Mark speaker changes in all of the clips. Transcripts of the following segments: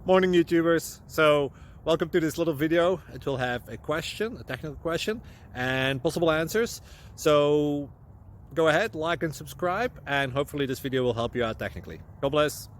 Speaker 1: Morning YouTubers. So welcome to this little video. It will have a question, a technical question, and possible answers. So go ahead, like and subscribe, and hopefully this video will help you out technically. God bless.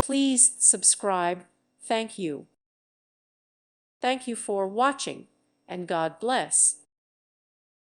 Speaker 2: Please subscribe. Thank you. Thank you for watching, and God bless.